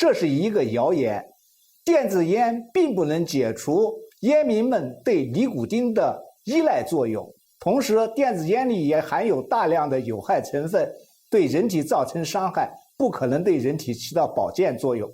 这是一个谣言。电子烟并不能解除烟民们对尼古丁的依赖作用，同时电子烟里也含有大量的有害成分，对人体造成伤害，不可能对人体起到保健作用。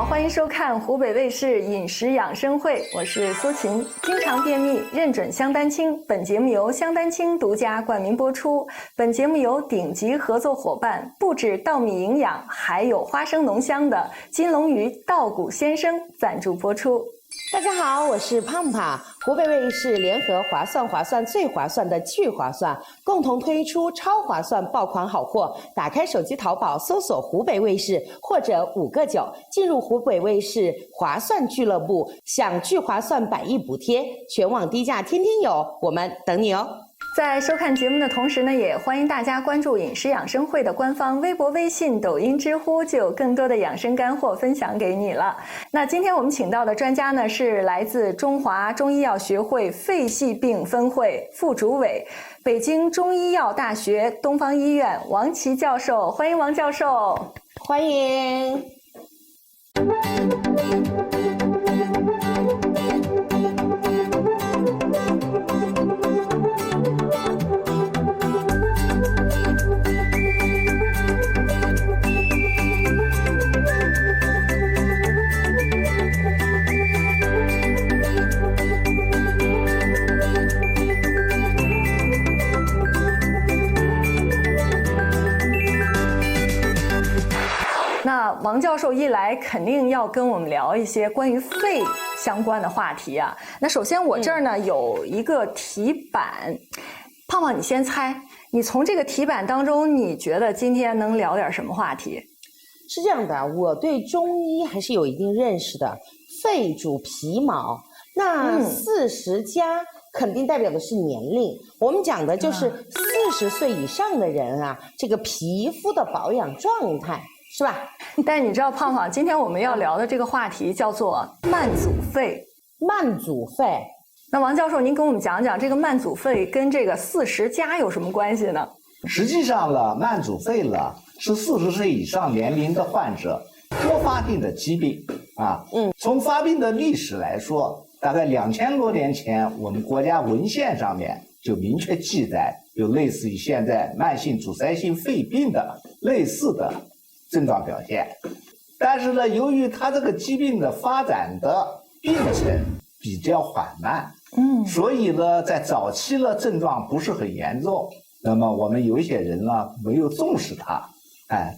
欢迎收看湖北卫视饮食养生会，我是苏秦。经常便秘，认准香丹青。本节目由香丹青独家冠名播出。本节目由顶级合作伙伴，不止稻米营养，还有花生浓香的金龙鱼稻谷先生赞助播出。大家好，我是胖胖。湖北卫视联合划算最划算的聚划算，共同推出超划算爆款好货。打开手机淘宝搜索湖北卫视或者5个9，进入湖北卫视划算俱乐部，享聚划算100亿补贴，全网低价天天有，我们等你哦。在收看节目的同时呢，也欢迎大家关注饮食养生会的官方微博、微信、抖音、知乎，就有更多的养生干货分享给你了。那今天我们请到的专家呢，是来自中华中医药学会肺系病分会副主委、北京中医药大学东方医院王琦教授。欢迎王教授。欢迎。那王教授一来，肯定要跟我们聊一些关于肺相关的话题啊。那首先我这儿呢有一个题板，胖胖你先猜，你从这个题板当中，你觉得今天能聊点什么话题？是这样的，我对中医还是有一定认识的。肺主皮毛，那40加肯定代表的是年龄，我们讲的就是40岁以上的人啊，这个皮肤的保养状态。是吧？但你知道，胖胖，今天我们要聊的这个话题叫做慢阻肺。慢阻肺，那王教授，您跟我们讲讲这个慢阻肺跟这个40加有什么关系呢？实际上呢，慢阻肺呢是40岁以上年龄的患者多发性的疾病啊。从发病的历史来说，大概2000多年前，我们国家文献上面就明确记载有类似于现在慢性阻塞性肺病的类似的症状表现，但是呢，由于它这个疾病的发展的病程比较缓慢，所以呢，在早期呢症状不是很严重，那么我们有一些人呢没有重视它，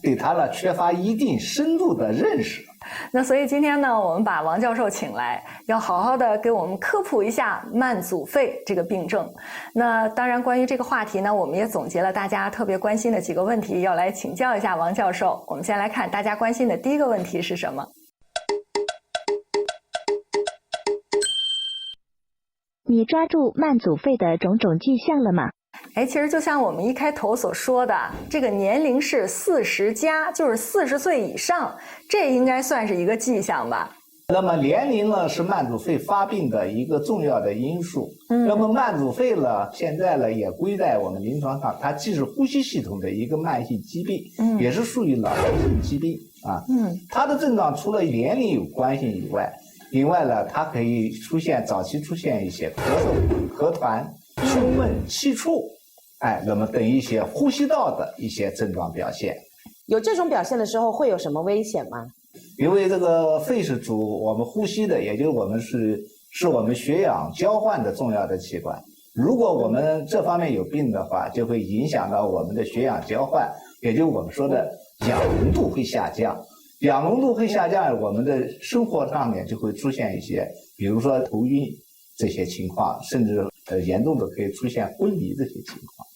对它呢缺乏一定深度的认识。那所以今天呢，我们把王教授请来，要好好的给我们科普一下慢阻肺这个病症。那当然，关于这个话题呢，我们也总结了大家特别关心的几个问题，要来请教一下王教授。我们先来看大家关心的第一个问题是什么？你抓住慢阻肺的种种迹象了吗？其实就像我们一开头所说的，这个年龄是40加，就是40岁以上，这应该算是一个迹象吧。那么年龄呢是慢阻肺发病的一个重要的因素。那么慢阻肺呢，现在呢也归在我们临床上，它既是呼吸系统的一个慢性疾病，也是属于老年性疾病啊。它的症状除了年龄有关系以外，另外呢，它可以早期出现一些咳嗽、咳痰、胸闷、气促，那么等一些呼吸道的一些症状表现。有这种表现的时候会有什么危险吗？因为这个肺是主我们呼吸的，也就是我们是我们血氧交换的重要的器官。如果我们这方面有病的话，就会影响到我们的血氧交换，也就是我们说的氧浓度会下降。氧浓度会下降，我们的生活上面就会出现一些，比如说头晕这些情况，甚至严重的可以出现昏迷这些情况。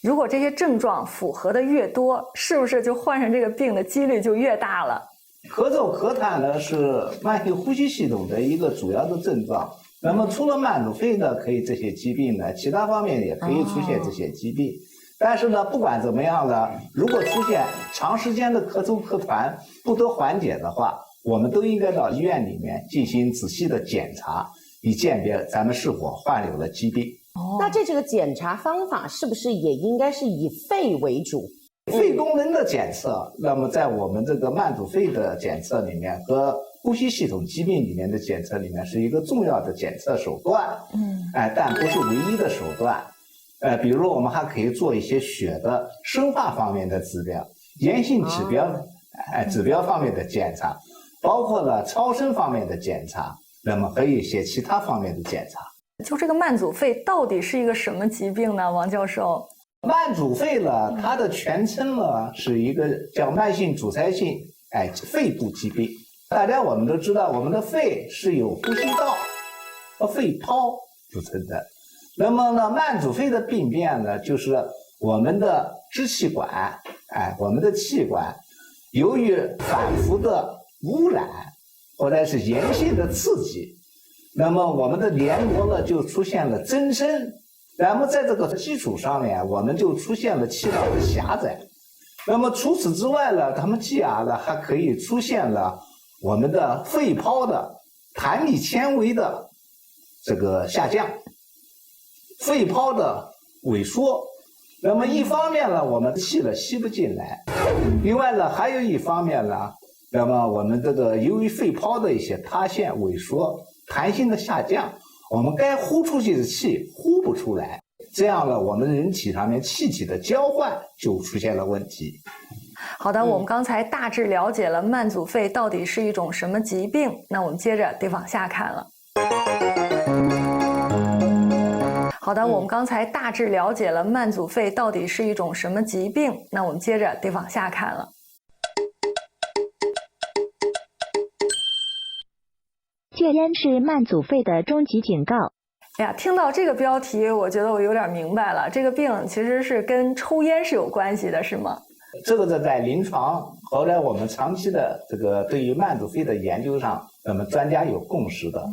如果这些症状符合的越多，是不是就患上这个病的几率就越大了？咳嗽咳痰呢是慢性呼吸系统的一个主要的症状。那么除了慢阻肺呢，可以这些疾病呢，其他方面也可以出现这些疾病。但是呢，不管怎么样呢，如果出现长时间的咳嗽咳痰不得缓解的话，我们都应该到医院里面进行仔细的检查，以鉴别咱们是否患有了疾病。那这个检查方法是不是也应该是以肺为主？肺功能的检测，那么在我们这个慢阻肺的检测里面和呼吸系统疾病里面的检测里面是一个重要的检测手段。但不是唯一的手段。比如我们还可以做一些血的生化方面的指标、炎性指标，指标方面的检查，包括了超声方面的检查，那么还有一些其他方面的检查。就这个慢阻肺到底是一个什么疾病呢，王教授？慢阻肺呢，它的全称呢是一个叫慢性阻塞性肺部疾病。大家我们都知道，我们的肺是由呼吸道和肺泡组成的。那么呢，慢阻肺的病变呢，就是我们的支气管，我们的气管由于反复的污染或者是炎性的刺激，那么我们的黏膜呢就出现了增生。然后在这个基础上面，我们就出现了气道的狭窄。那么除此之外呢，它们继而呢还可以出现了我们的肺泡的弹力纤维的这个下降，肺泡的萎缩。那么一方面呢，我们气呢吸不进来；另外呢，还有一方面呢，那么我们这个由于肺泡的一些塌陷、萎缩、弹性的下降，我们该呼出去的气呼不出来，这样呢，我们人体上面气体的交换就出现了问题。好的，我们刚才大致了解了慢阻肺到底是一种什么疾病，那我们接着得往下看了。好的，我们刚才大致了解了慢阻肺到底是一种什么疾病，那我们接着得往下看了。戒烟是慢阻肺的终极警告。哎呀，听到这个标题，我觉得我有点明白了，这个病其实是跟抽烟是有关系的，是吗？这个在临床和在我们长期的这个对于慢阻肺的研究上，那么专家有共识的。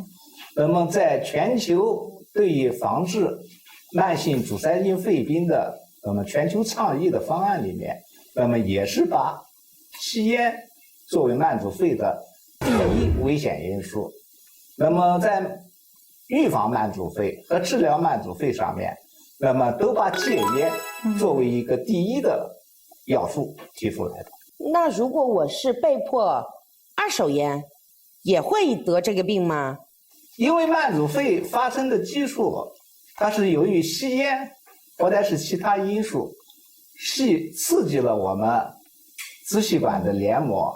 那么在全球对于防治慢性阻塞性肺病的那么全球倡议的方案里面，那么也是把吸烟作为慢阻肺的第一危险因素。那么在预防慢阻肺和治疗慢阻肺上面，那么都把戒烟作为一个第一的要素提出来的。那如果我是被迫二手烟，也会得这个病吗？因为慢阻肺发生的基数，它是由于吸烟或者是其他因素，刺激了我们支气管的黏膜，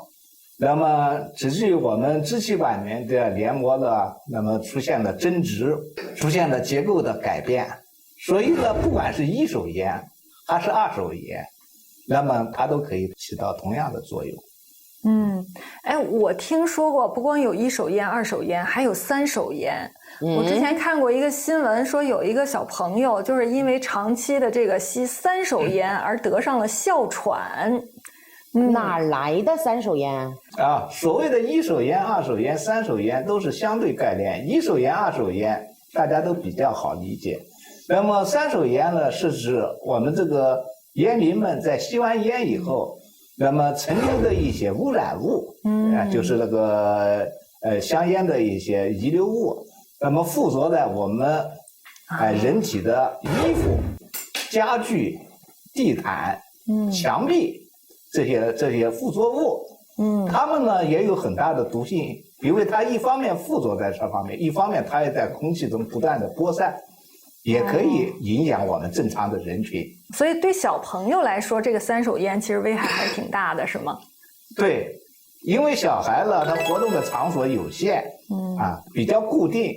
那么直至于我们支气管里面的黏膜呢，那么出现了增殖，出现了结构的改变。所以呢，不管是一手烟还是二手烟，那么它都可以起到同样的作用。我听说过，不光有一手烟、二手烟，还有三手烟。我之前看过一个新闻，说有一个小朋友就是因为长期的这个吸三手烟而得上了哮喘。哪来的三手烟啊？所谓的一手烟、二手烟、三手烟都是相对概念。一手烟、二手烟大家都比较好理解。那么三手烟呢，是指我们这个烟民们在吸完烟以后，那么残留的一些污染物，就是那个香烟的一些遗留物，那么附着在我们人体的衣服、家具、地毯、墙壁这些附着物，它们呢也有很大的毒性，因为它一方面附着在这方面，一方面它也在空气中不断的播散，也可以影响我们正常的人群。所以对小朋友来说，这个三手烟其实危害还挺大的，是吗？对，因为小孩呢，他活动的场所有限，比较固定，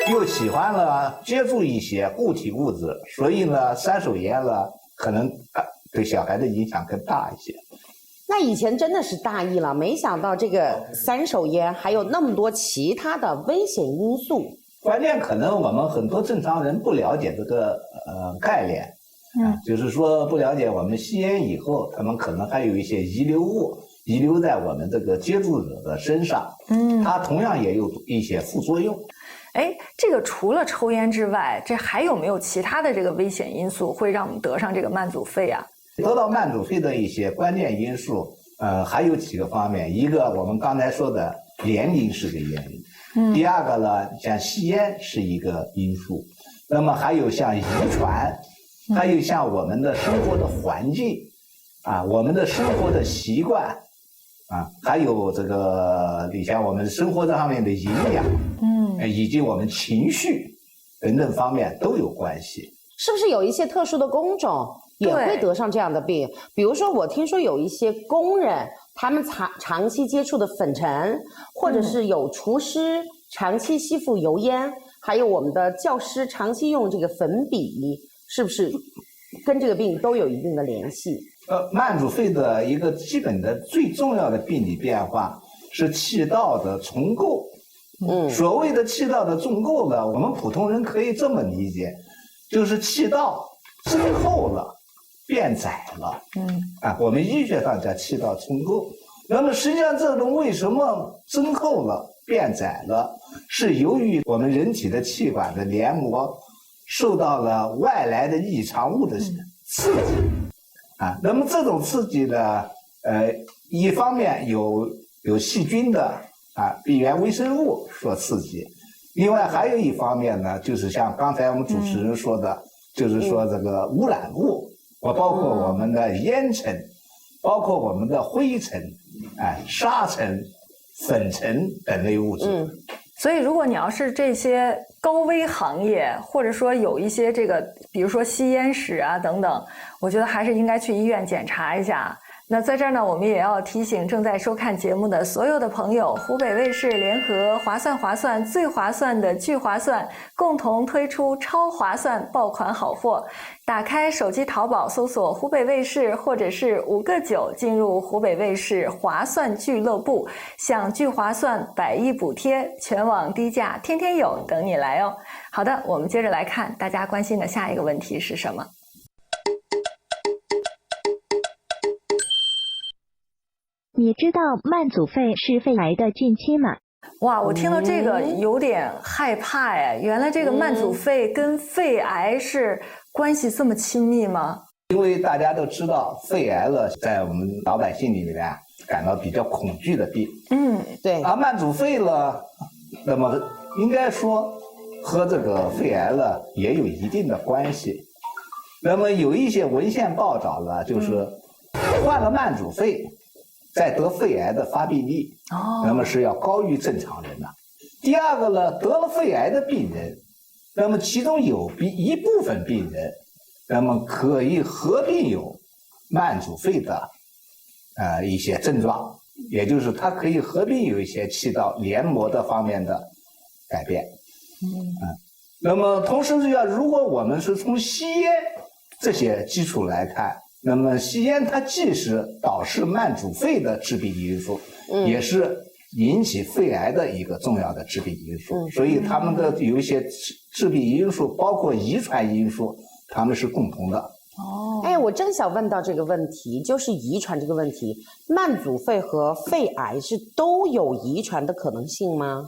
又喜欢呢接触一些固体物质，所以呢，三手烟呢可能对小孩的影响更大一些。那以前真的是大意了，没想到这个三手烟还有那么多其他的危险因素。关键可能我们很多正常人不了解这个概念，就是说不了解我们吸烟以后，他们可能还有一些遗留物遗留在我们这个接触者的身上，它同样也有一些副作用。这个除了抽烟之外，这还有没有其他的这个危险因素会让我们得上这个慢阻肺啊？得到慢阻肺的一些关键因素，还有几个方面。一个我们刚才说的年龄是个原因，第二个呢，像吸烟是一个因素，那么还有像遗传，还有像我们的生活的环境啊，我们的生活的习惯啊，还有这个你像我们生活这方面的营养，以及我们情绪等等方面都有关系。是不是有一些特殊的工种也会得上这样的病？比如说，我听说有一些工人，他们长期接触的粉尘，或者是有厨师长期吸附油烟，还有我们的教师长期用这个粉笔，是不是跟这个病都有一定的联系？慢阻肺的一个基本的最重要的病理变化是气道的重构。所谓的气道的重构呢，我们普通人可以这么理解，就是气道增厚了，变窄了。我们医学上叫气道重构。那么实际上这种为什么增厚了、变窄了，是由于我们人体的气管的黏膜受到了外来的异常物的刺激。那么这种刺激呢，一方面有细菌的病原微生物所刺激，另外还有一方面呢，就是像刚才我们主持人说的，就是说这个污染物，包括我们的烟尘，包括我们的灰尘、沙尘、粉尘等类物质。所以如果你要是这些高危行业，或者说有一些这个比如说吸烟史啊等等，我觉得还是应该去医院检查一下。那在这儿呢，我们也要提醒正在收看节目的所有的朋友，湖北卫视联合划算最划算的聚划算共同推出超划算爆款好货。打开手机淘宝搜索湖北卫视或者是5个9，进入湖北卫视划算俱乐部，享聚划算100亿补贴，全网低价天天有，等你来哦。好的，我们接着来看大家关心的下一个问题是什么。你知道慢阻肺是肺癌的近亲吗？哇，我听到这个有点害怕哎，原来这个慢阻肺跟肺癌是关系这么亲密吗？因为大家都知道，肺癌呢，在我们老百姓里面感到比较恐惧的病。对。慢阻肺呢，那么应该说和这个肺癌呢也有一定的关系。那么有一些文献报道呢，就是患了慢阻肺，在得肺癌的发病率，那么是要高于正常人的。第二个呢，得了肺癌的病人，那么其中有一部分病人，那么可以合并有慢阻肺的一些症状，也就是它可以合并有一些气道黏膜的方面的改变。那么同时如果我们是从吸烟这些基础来看，那么吸烟它既是导致慢阻肺的致病因素，也是引起肺癌的一个重要的致病因素。所以它们的有一些致病因素，包括遗传因素，它们是共同的。我正想问到这个问题，就是遗传这个问题，慢阻肺和肺癌是都有遗传的可能性吗？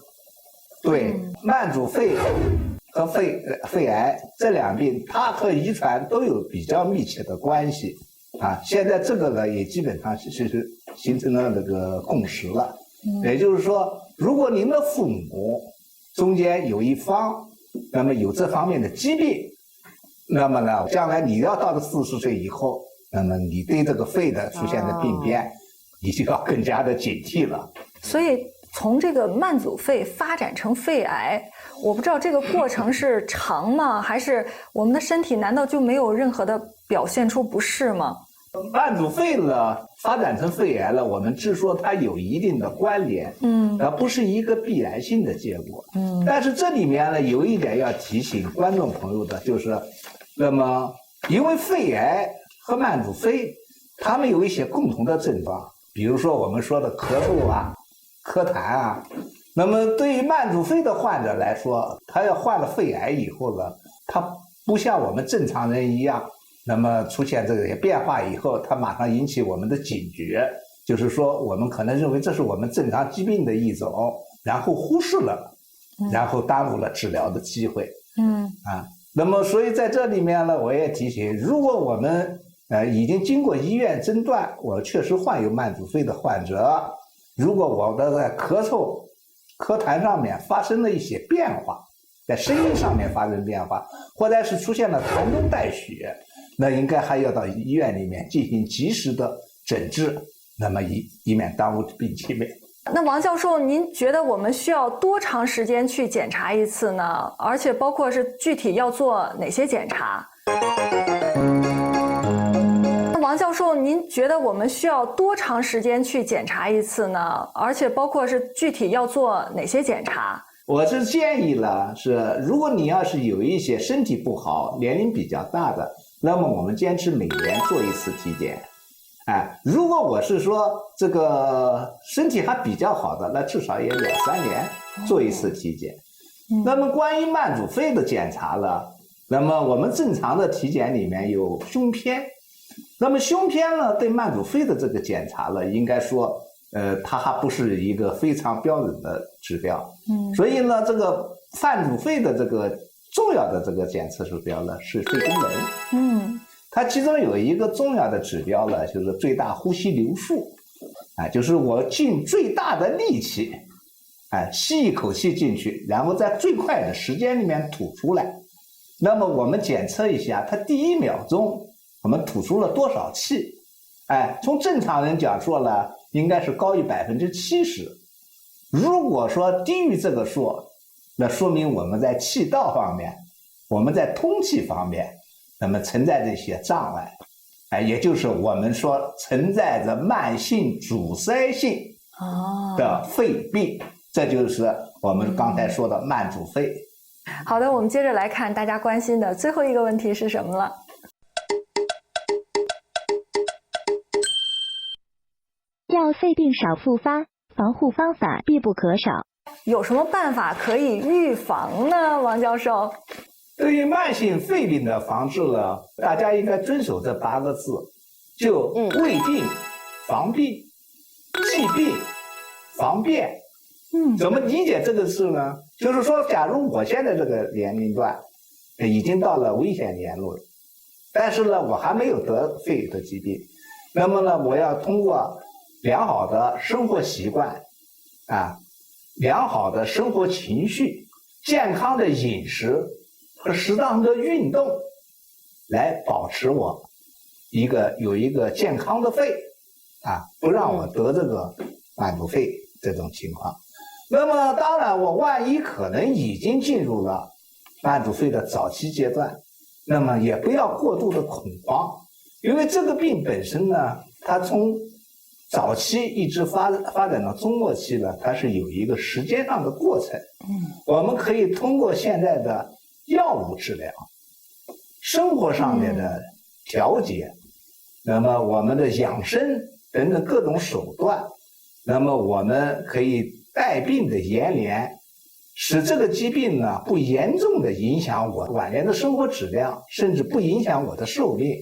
对，慢阻肺和肺癌这两病，它和遗传都有比较密切的关系现在这个呢，也基本上是形成了这个共识了。也就是说，如果您的父母中间有一方，那么有这方面的疾病，那么呢，将来你要到了40岁以后，那么你对这个肺的出现的病变，你就要更加的警惕了。所以从这个慢阻肺发展成肺癌，我不知道这个过程是长吗？还是我们的身体难道就没有任何的表现出不适吗？慢阻肺呢发展成肺癌了，我们只说它有一定的关联，不是一个必然性的结果。但是这里面呢有一点要提醒观众朋友的，就是那么因为肺癌和慢阻肺它们有一些共同的症状，比如说我们说的咳嗽咳痰那么对于慢阻肺的患者来说，他要患了肺癌以后呢，他不像我们正常人一样，那么出现这些变化以后，它马上引起我们的警觉，就是说我们可能认为这是我们正常疾病的一种，然后忽视了，然后耽误了治疗的机会。那么所以在这里面呢，我也提醒，如果我们已经经过医院诊断，我确实患有慢阻肺的患者，如果我的咳嗽咳痰上面发生了一些变化，在声音上面发生变化，或者是出现了痰中带血，那应该还要到医院里面进行及时的诊治，那么以免耽误病情呗。那王教授，您觉得我们需要多长时间去检查一次呢？而且包括是具体要做哪些检查？那王教授，您觉得我们需要多长时间去检查一次呢？而且包括是具体要做哪些检查？我是建议了，是如果你要是有一些身体不好、年龄比较大的，那么我们坚持每年做一次体检。如果我是说这个身体还比较好的，那至少也2、3年做一次体检。那么关于慢阻肺的检查呢，那么我们正常的体检里面有胸片，那么胸片呢对慢阻肺的这个检查呢，应该说它还不是一个非常标准的指标。所以呢，这个慢阻肺的这个重要的这个检测指标呢是肺功能。它其中有一个重要的指标呢，就是最大呼吸流速，就是我尽最大的力气，吸一口气进去，然后在最快的时间里面吐出来。那么我们检测一下，它第1秒钟我们吐出了多少气？从正常人讲说呢，应该是高于70%。如果说低于这个数，那说明我们在气道方面，我们在通气方面，那么存在着一些障碍，也就是我们说存在着慢性阻塞性的肺病，这就是我们刚才说的慢阻肺。好的，我们接着来看大家关心的最后一个问题是什么了？要肺病少复发，防护方法必不可少。有什么办法可以预防呢？王教授？对于慢性肺病的防治呢，大家应该遵守这8个字，就未病、防病、忌病、防变。怎么理解这个事呢？就是说，假如我现在这个年龄段已经到了危险年龄了，但是呢，我还没有得肺的疾病，那么呢，我要通过良好的生活习惯，良好的生活情绪、健康的饮食和适当的运动，来保持我有一个健康的肺，不让我得这个慢阻肺这种情况。那么当然，我万一可能已经进入了慢阻肺的早期阶段，那么也不要过度的恐慌，因为这个病本身呢，它从早期一直发展到中末期呢，它是有一个时间上的过程。我们可以通过现在的药物治疗、生活上面的调节，那么我们的养生等等各种手段，那么我们可以带病的延年，使这个疾病呢不严重的影响我晚年的生活质量，甚至不影响我的寿命，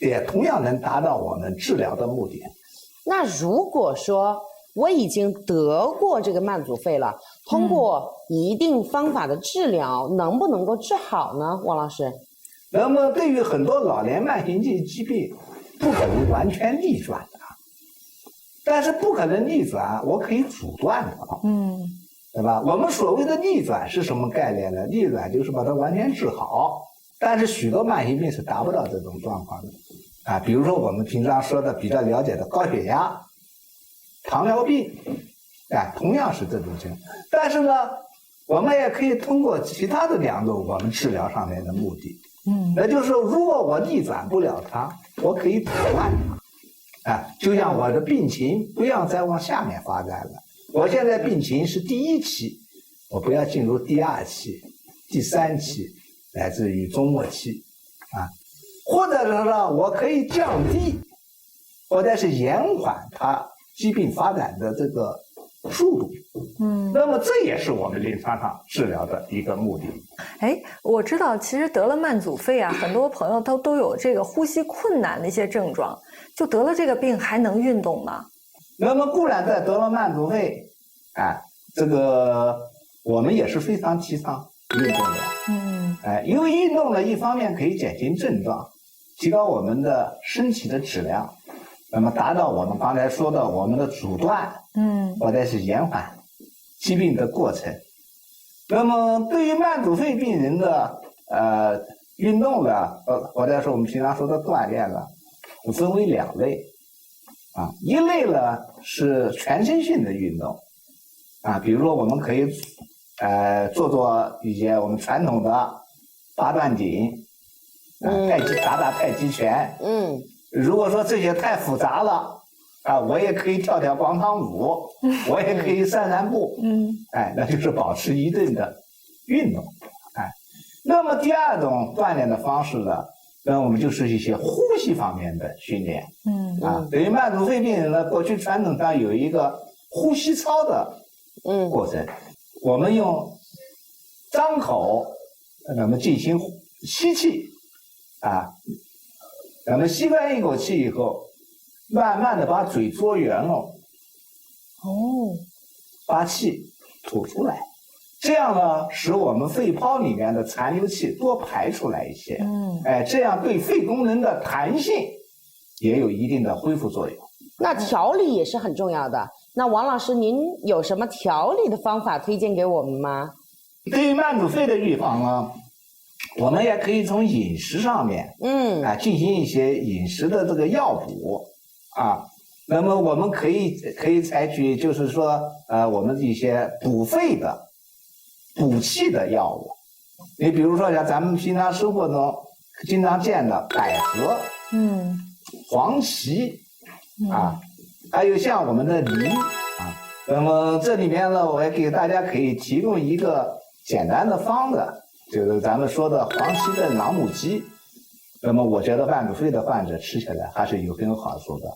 也同样能达到我们治疗的目的。那如果说我已经得过这个慢阻肺了，通过一定方法的治疗，能不能够治好呢？王老师？那么对于很多老年慢性疾病，不可能完全逆转的，但是不可能逆转，我可以阻断的，对吧？我们所谓的逆转是什么概念呢？逆转就是把它完全治好，但是许多慢性病是达不到这种状况的。比如说我们平常说的比较了解的高血压、糖尿病，同样是这种情况。但是呢，我们也可以通过其他的2种我们治疗上面的目的，那就是说，如果我逆转不了它，我可以阻断它，就像我的病情不要再往下面发展了。我现在病情是第1期，我不要进入第2期、第3期，乃至于中末期，或者是呢，我可以降低，或者是延缓它疾病发展的这个速度。那么这也是我们临床上治疗的一个目的。我知道，其实得了慢阻肺很多朋友都有这个呼吸困难的一些症状，就得了这个病还能运动吗？那么固然在得了慢阻肺，这个我们也是非常提倡运动的。因为运动呢，一方面可以减轻症状，提高我们的身体的质量，那么达到我们刚才说的我们的阻断，或者是延缓疾病的过程。那么对于慢阻肺病人的运动呢，或者说我们平常说的锻炼呢，分为2类啊。一类呢是全身性的运动啊，比如说我们可以做一些我们传统的八段锦打太极拳。如果说这些太复杂了啊，我也可以跳广场舞，我也可以散步。那就是保持一顿的运动。那么第2种锻炼的方式呢，那我们就是一些呼吸方面的训练。对于慢阻肺病人呢，过去传统上有一个呼吸操的过程，我们用张口，那么进行吸气啊，那么吸完一口气以后，慢慢的把嘴做圆了，把气吐出来。这样呢，使我们肺泡里面的残留气多排出来一些。这样对肺功能的弹性也有一定的恢复作用。那调理也是很重要的。那王老师，您有什么调理的方法推荐给我们吗？对于慢阻肺的预防呢，我们也可以从饮食上面，进行一些饮食的这个药补啊。那么我们可以采取，就是说，我们一些补肺的、补气的药物。你比如说像咱们平常生活中经常见的百合、黄芪啊，还有像我们的梨啊。那么这里面呢，我也给大家可以提供一个简单的方子，就是咱们说的黄芪的朗姆鸡。那么我觉得慢阻肺的患者吃起来还是有很有好处的。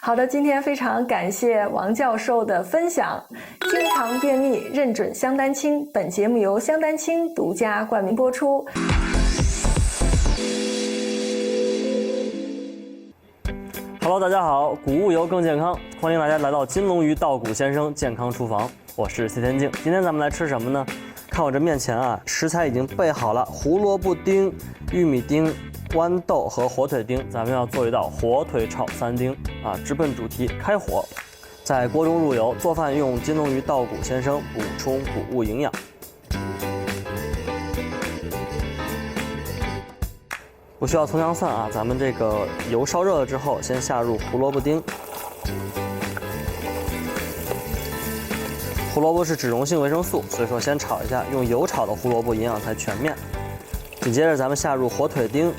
好的，今天非常感谢王教授的分享。经常便秘，认准香丹青。本节目由香丹青独家冠名播出。Hello， 大家好，谷物油更健康，欢迎大家来到金龙鱼稻谷先生健康厨房，我是谢天静。今天咱们来吃什么呢？看我这面前啊，食材已经备好了，胡萝卜丁、玉米丁、豌豆和火腿丁，咱们要做一道火腿炒3丁啊，直奔主题，开火，在锅中入油，做饭用金龙鱼稻谷先生补充谷物营养。不需要葱姜蒜啊，咱们这个油烧热了之后，先下入胡萝卜丁。胡萝卜是脂溶性维生素，所以说先炒一下，用油炒的胡萝卜营养才全面。紧接着咱们下入火腿丁，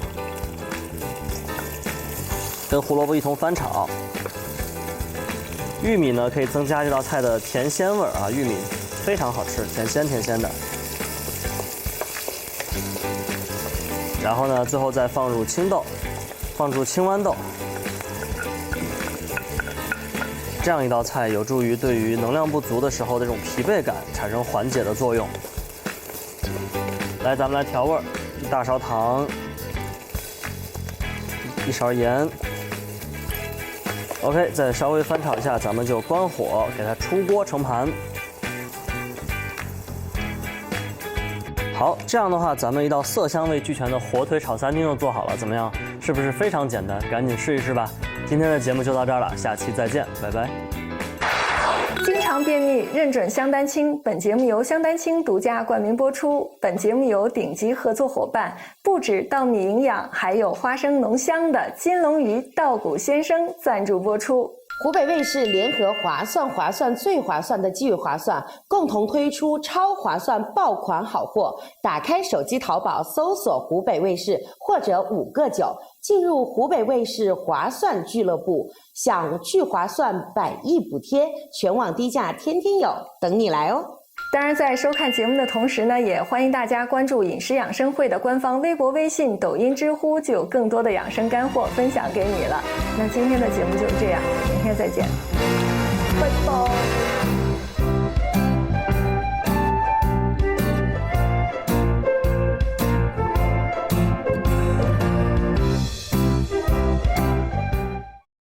跟胡萝卜一同翻炒。玉米呢可以增加这道菜的甜鲜味啊，玉米非常好吃，甜鲜的。然后呢，最后再放入青豆，放入青豌豆。这样一道菜有助于对于能量不足的时候这种疲惫感产生缓解的作用。来，咱们来调味儿：1大勺糖，1勺盐。OK， 再稍微翻炒一下，咱们就关火，给它出锅盛盘。好，这样的话，咱们一道色香味俱全的火腿炒3丁就做好了，怎么样？是不是非常简单？赶紧试一试吧！今天的节目就到这儿了，下期再见，拜拜。经常便秘，认准香丹青。本节目由香丹青独家冠名播出。本节目由顶级合作伙伴，不止稻米营养，还有花生浓香的金龙鱼稻谷先生赞助播出。湖北卫视联合划算最划算的聚划算，共同推出超划算爆款好货。打开手机淘宝搜索湖北卫视或者5个9，进入湖北卫视划算俱乐部，享聚划算100亿补贴，全网低价天天有，等你来哦。当然，在收看节目的同时呢，也欢迎大家关注饮食养生会的官方微博、微信、抖音、知乎，就有更多的养生干货分享给你了。那今天的节目就是这样，明天再见，拜拜。